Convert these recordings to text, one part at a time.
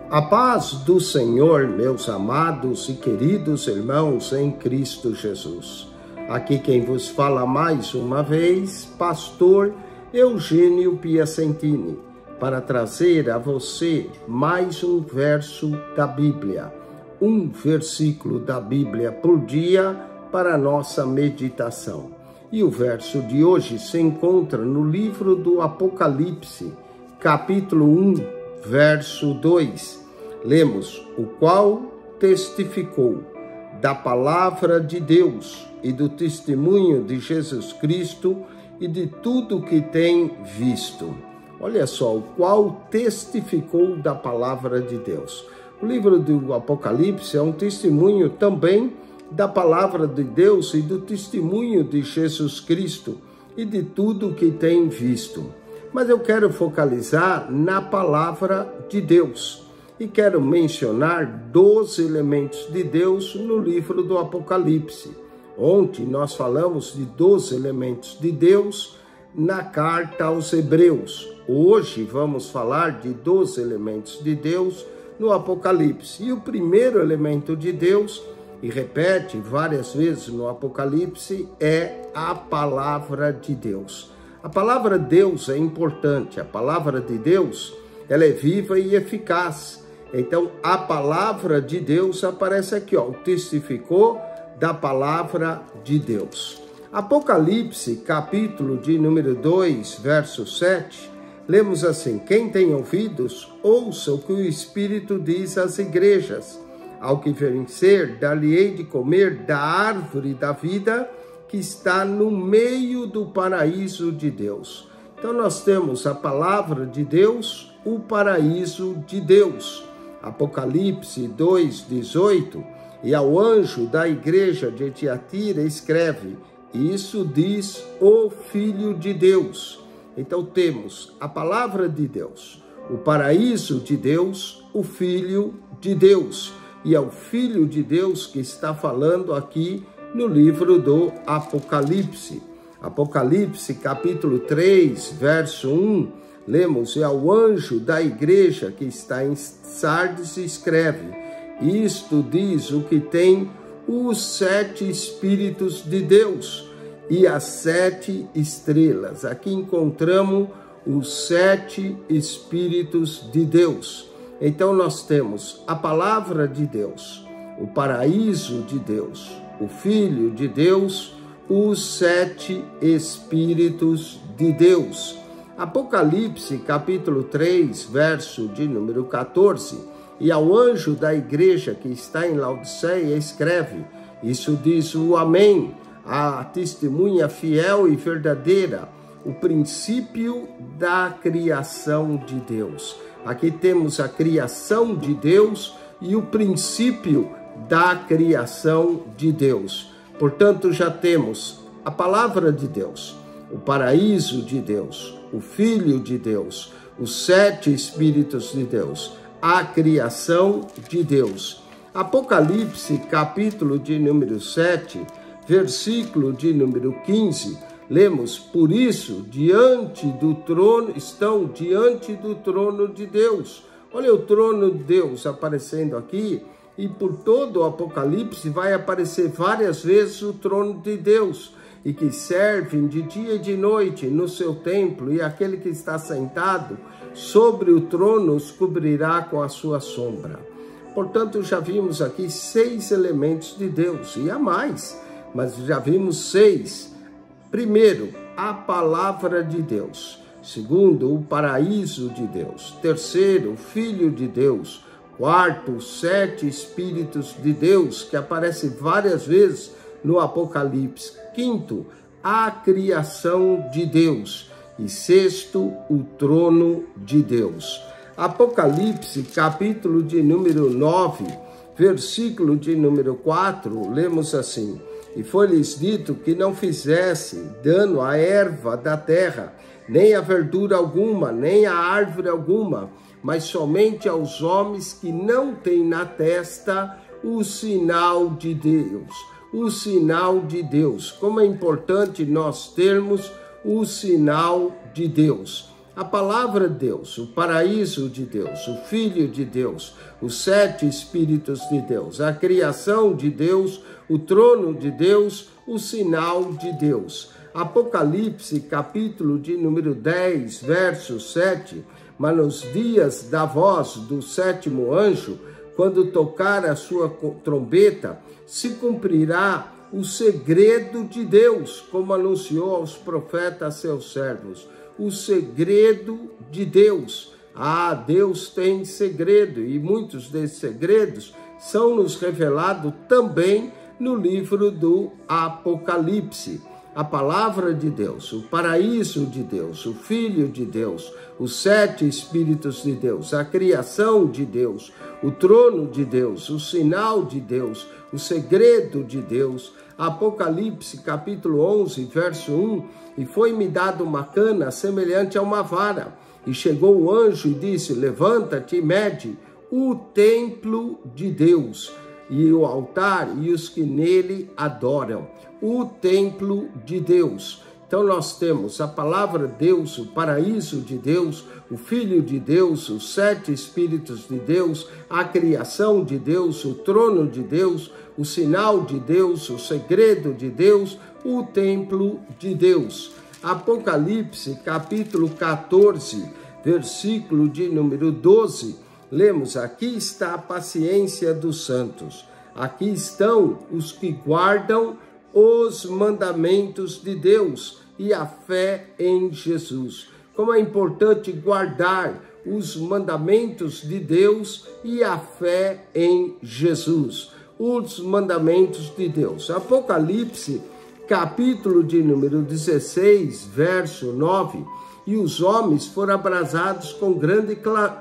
A paz do Senhor, meus amados e queridos irmãos em Cristo Jesus. Aqui quem vos fala mais uma vez, pastor Eugênio Piacentini, para trazer a você mais um verso da Bíblia, um versículo da Bíblia por dia para a nossa meditação. E o verso de hoje se encontra no livro do Apocalipse, capítulo 1, verso 2, lemos: o qual testificou da palavra de Deus e do testemunho de Jesus Cristo e de tudo que tem visto. Olha só, o qual testificou da palavra de Deus. O livro do Apocalipse é um testemunho também da palavra de Deus e do testemunho de Jesus Cristo e de tudo que tem visto. Mas eu quero focalizar na palavra de Deus e quero mencionar 12 elementos de Deus no livro do Apocalipse. Ontem nós falamos de 12 elementos de Deus na carta aos Hebreus. Hoje vamos falar de 12 elementos de Deus no Apocalipse. E o primeiro elemento de Deus, e repete várias vezes no Apocalipse, é a palavra de Deus. A palavra de Deus é importante, a palavra de Deus ela é viva e eficaz. Então, a palavra de Deus aparece aqui, ó, testificou da palavra de Deus. Apocalipse, capítulo de número 2, verso 7, lemos assim: quem tem ouvidos, ouça o que o Espírito diz às igrejas. Ao que vencer, dar-lhe-ei de comer da árvore da vida, que está no meio do paraíso de Deus. Então nós temos a palavra de Deus, o paraíso de Deus. Apocalipse 2:18, e ao anjo da igreja de Tiatira escreve: isso diz o Filho de Deus. Então temos a palavra de Deus, o paraíso de Deus, o Filho de Deus. E é o Filho de Deus que está falando aqui no livro do Apocalipse. Apocalipse, capítulo 3, verso 1, lemos: e ao anjo da igreja que está em Sardes escreve: isto diz o que tem os 7 Espíritos de Deus e as 7 estrelas. Aqui encontramos os 7 Espíritos de Deus. Então nós temos a palavra de Deus, o paraíso de Deus, o Filho de Deus, os 7 Espíritos de Deus. Apocalipse, capítulo 3, verso de número 14, e ao anjo da igreja que está em Laodiceia escreve: isso diz o Amém, a testemunha fiel e verdadeira, o princípio da criação de Deus. Aqui temos a criação de Deus e o princípio da criação de Deus. Portanto, já temos a palavra de Deus, o paraíso de Deus, o Filho de Deus, os 7 Espíritos de Deus, a criação de Deus. Apocalipse, capítulo de número 7, versículo de número 15, lemos: por isso, estão diante do trono de Deus. Olha o trono de Deus aparecendo aqui, e por todo o Apocalipse vai aparecer várias vezes o trono de Deus, e que servem de dia e de noite no seu templo, e aquele que está sentado sobre o trono os cobrirá com a sua sombra. Portanto, já vimos aqui 6 elementos de Deus, e há mais, mas já vimos 6. Primeiro, a palavra de Deus. Segundo, o paraíso de Deus. Terceiro, o Filho de Deus. Quarto, os 7 Espíritos de Deus, que aparecem várias vezes no Apocalipse. Quinto, a criação de Deus. E sexto, o trono de Deus. Apocalipse, capítulo de número 9, versículo de número 4, lemos assim: e foi-lhes dito que não fizesse dano à erva da terra, nem a verdura alguma, nem a árvore alguma, mas somente aos homens que não têm na testa o sinal de Deus. O sinal de Deus. Como é importante nós termos o sinal de Deus. A palavra de Deus, o paraíso de Deus, o Filho de Deus, os 7 Espíritos de Deus, a criação de Deus, o trono de Deus, o sinal de Deus. Apocalipse, capítulo de número 10, verso 7, mas nos dias da voz do 7º anjo, quando tocar a sua trombeta, se cumprirá o segredo de Deus, como anunciou aos profetas seus servos. O segredo de Deus. Deus tem segredo, e muitos desses segredos são nos revelados também no livro do Apocalipse. A palavra de Deus, o paraíso de Deus, o Filho de Deus, os 7 Espíritos de Deus, a criação de Deus, o trono de Deus, o sinal de Deus, o segredo de Deus. Apocalipse, capítulo 11, verso 1, e foi-me dado uma cana semelhante a uma vara, e chegou o anjo e disse, levanta-te e mede o templo de Deus, e o altar e os que nele adoram. O templo de Deus. Então nós temos a palavra de Deus, o paraíso de Deus, o Filho de Deus, os 7 Espíritos de Deus, a criação de Deus, o trono de Deus, o sinal de Deus, o segredo de Deus, o templo de Deus. Apocalipse, capítulo 14, versículo de número 12, lemos, aqui está a paciência dos santos, aqui estão os que guardam os mandamentos de Deus e a fé em Jesus. Como é importante guardar os mandamentos de Deus e a fé em Jesus. Os mandamentos de Deus. Apocalipse, capítulo de número 16, verso 9. E os homens foram abrasados com grandes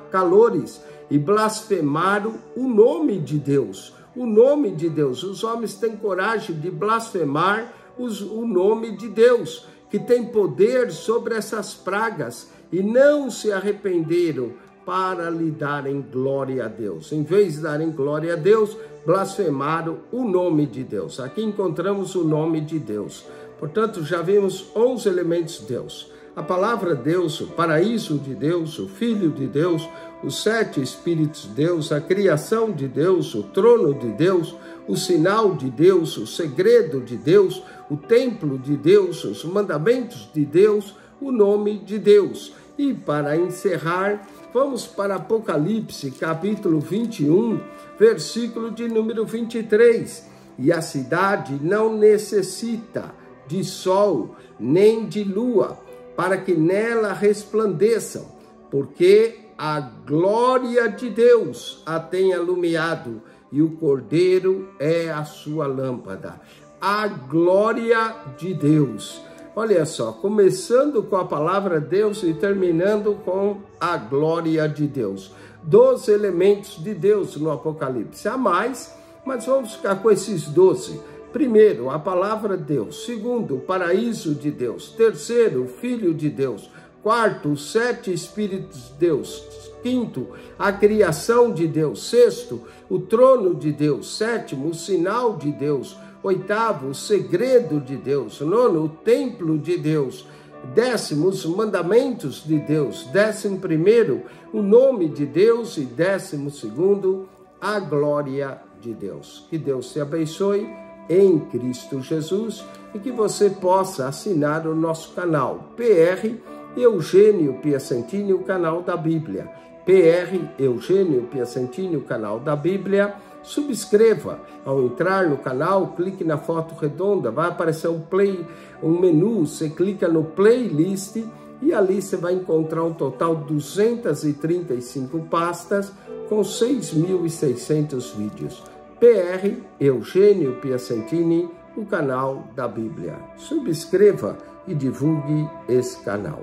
calores e blasfemaram o nome de Deus. O nome de Deus. Os homens têm coragem de blasfemar o nome de Deus, que tem poder sobre essas pragas, e não se arrependeram para lhe darem glória a Deus. Em vez de darem glória a Deus, blasfemaram o nome de Deus. Aqui encontramos o nome de Deus. Portanto, já vimos 11 elementos de Deus. A palavra de Deus, o paraíso de Deus, o Filho de Deus, os 7 Espíritos de Deus, a criação de Deus, o trono de Deus, o sinal de Deus, o segredo de Deus, o templo de Deus, os mandamentos de Deus, o nome de Deus. E para encerrar, vamos para Apocalipse, capítulo 21, versículo de número 23. E a cidade não necessita de sol nem de lua, para que nela resplandeçam, porque a glória de Deus a tem alumiado, e o Cordeiro é a sua lâmpada. A glória de Deus. Olha só, começando com a palavra de Deus e terminando com a glória de Deus. 12 elementos de Deus no Apocalipse. Há mais, mas vamos ficar com esses 12. Primeiro, a palavra de Deus. Segundo, o paraíso de Deus. Terceiro, o Filho de Deus. Quarto, os 7 Espíritos de Deus. Quinto, a criação de Deus. Sexto, o trono de Deus. Sétimo, o sinal de Deus. Oitavo, o segredo de Deus. Nono, o templo de Deus. Décimo, os mandamentos de Deus. 11º, o nome de Deus. E 12º, a glória de Deus. Que Deus te abençoe em Cristo Jesus e que você possa assinar o nosso canal PR Eugênio Piacentini, o canal da Bíblia. PR Eugênio Piacentini, o canal da Bíblia. Subscreva. Ao entrar no canal, clique na foto redonda, vai aparecer um menu, você clica no playlist e ali você vai encontrar um total de 235 pastas com 6.600 vídeos. PR Eugênio Piacentini, o canal da Bíblia. Subscreva e divulgue esse canal.